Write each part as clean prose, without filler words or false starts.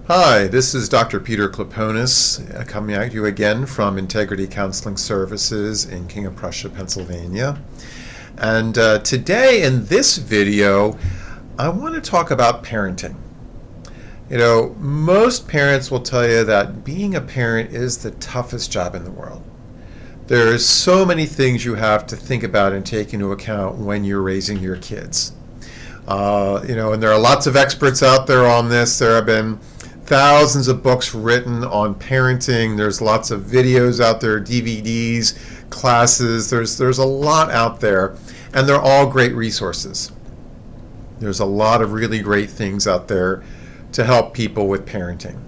Hi, this is Dr. Peter Kloponis coming at you again from Integrity Counseling Services in King of Prussia, Pennsylvania. And today in this video, I want to talk about parenting. You know, most parents will tell you that being a parent is the toughest job in the world. There's so many things you have to think about and take into account when you're raising your kids. And there are lots of experts out there on this. There have been thousands of books written on parenting. There's lots of videos out there, DVDs, classes. There's a lot out there, and they're all great resources. There's a lot of really great things out there to help people with parenting.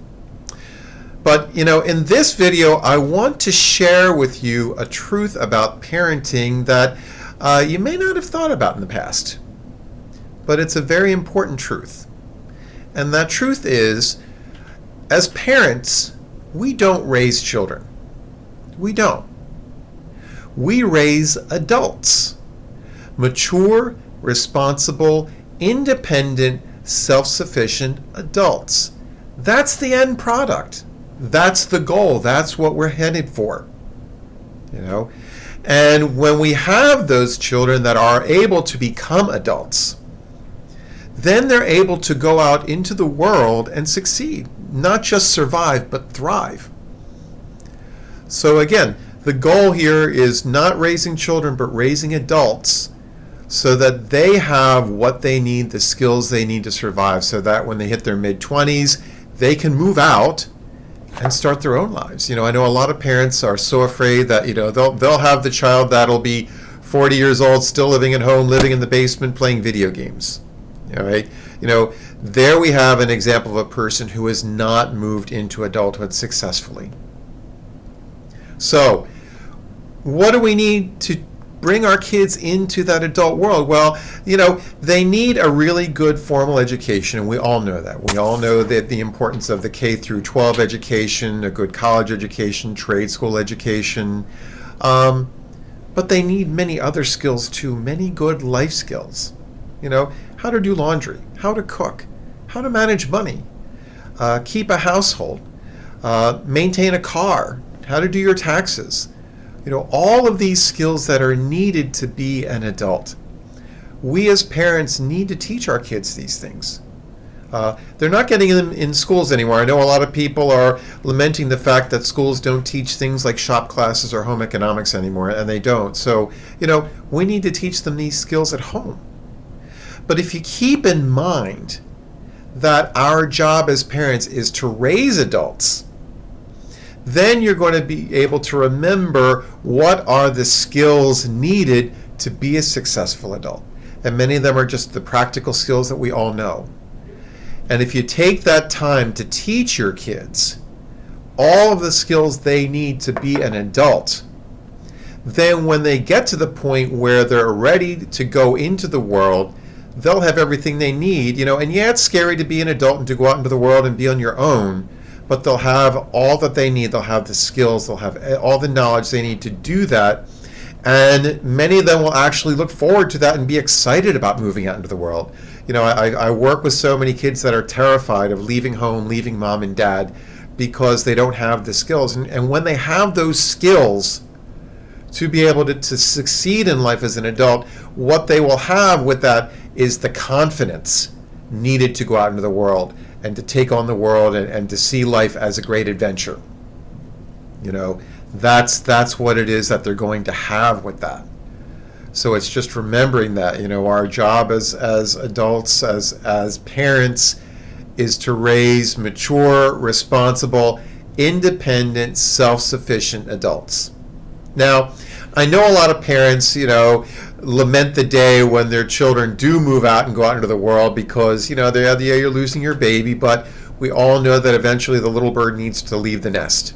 But, in this video, I want to share with you a truth about parenting that you may not have thought about in the past. But it's a very important truth. And that truth is, as parents, we don't raise children. We don't. We raise adults. Mature, responsible, independent, self-sufficient adults. That's the end product. That's the goal. That's what we're headed for. And when we have those children that are able to become adults, then they're able to go out into the world and succeed. Not just survive, but thrive. So again, the goal here is not raising children, but raising adults so that they have what they need, the skills they need to survive, so that when they hit their mid-20s, they can move out and start their own lives. I know a lot of parents are so afraid that, they'll have the child that'll be 40 years old, still living at home, living in the basement, playing video games. All right? There we have an example of a person who has not moved into adulthood successfully. So, what do we need to bring our kids into that adult world? Well, they need a really good formal education, and we all know that. We all know that the importance of the K through 12 education, a good college education, trade school education. But they need many other skills too, many good life skills. How to do laundry, how to cook, how to manage money, keep a household, maintain a car, how to do your taxes. All of these skills that are needed to be an adult. We as parents need to teach our kids these things. They're not getting them in schools anymore. I know a lot of people are lamenting the fact that schools don't teach things like shop classes or home economics anymore, and they don't. So, we need to teach them these skills at home. But if you keep in mind that our job as parents is to raise adults, then you're going to be able to remember what are the skills needed to be a successful adult. And many of them are just the practical skills that we all know. And if you take that time to teach your kids all of the skills they need to be an adult, then when they get to the point where they're ready to go into the world, they'll have everything they need, and yeah, it's scary to be an adult and to go out into the world and be on your own, but they'll have all that they need. They'll have the skills, they'll have all the knowledge they need to do that, and many of them will actually look forward to that and be excited about moving out into the world. I work with so many kids that are terrified of leaving home, leaving mom and dad, because they don't have the skills, and when they have those skills to be able to succeed in life as an adult, what they will have with that is the confidence needed to go out into the world and to take on the world and to see life as a great adventure. That's what it is that they're going to have with that. So it's just remembering that, our job as adults, as parents, is to raise mature, responsible, independent, self-sufficient adults. Now, I know a lot of parents, lament the day when their children do move out and go out into the world because, you're losing your baby, but we all know that eventually the little bird needs to leave the nest.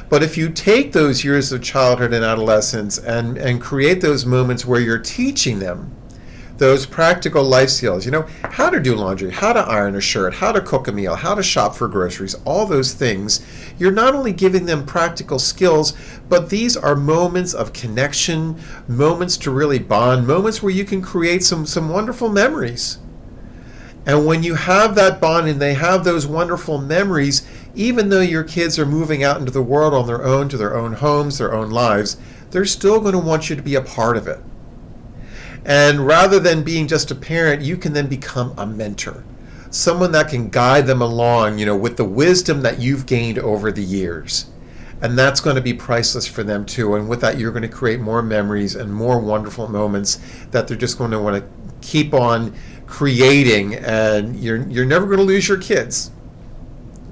But if you take those years of childhood and adolescence and create those moments where you're teaching them those practical life skills, how to do laundry, how to iron a shirt, how to cook a meal, how to shop for groceries, all those things, you're not only giving them practical skills, but these are moments of connection, moments to really bond, moments where you can create some wonderful memories. And when you have that bond and they have those wonderful memories, even though your kids are moving out into the world on their own, to their own homes, their own lives, they're still going to want you to be a part of it. And rather than being just a parent, you can then become a mentor, someone that can guide them along, with the wisdom that you've gained over the years. And that's going to be priceless for them too. And with that, you're going to create more memories and more wonderful moments that they're just going to want to keep on creating, and you're never going to lose your kids.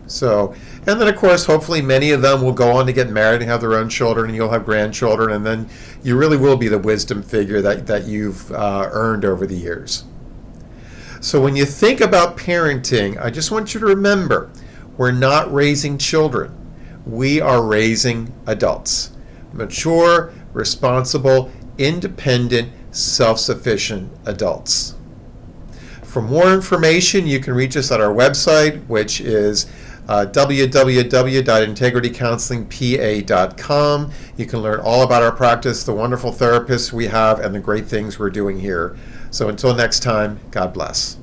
So, and then of course, hopefully many of them will go on to get married and have their own children, and you'll have grandchildren, and then you really will be the wisdom figure that you've earned over the years. So when you think about parenting, I just want you to remember, we're not raising children. We are raising adults. Mature, responsible, independent, self-sufficient adults. For more information, you can reach us at our website, which is www.integritycounselingpa.com. You can learn all about our practice, the wonderful therapists we have, and the great things we're doing here. So until next time, God bless.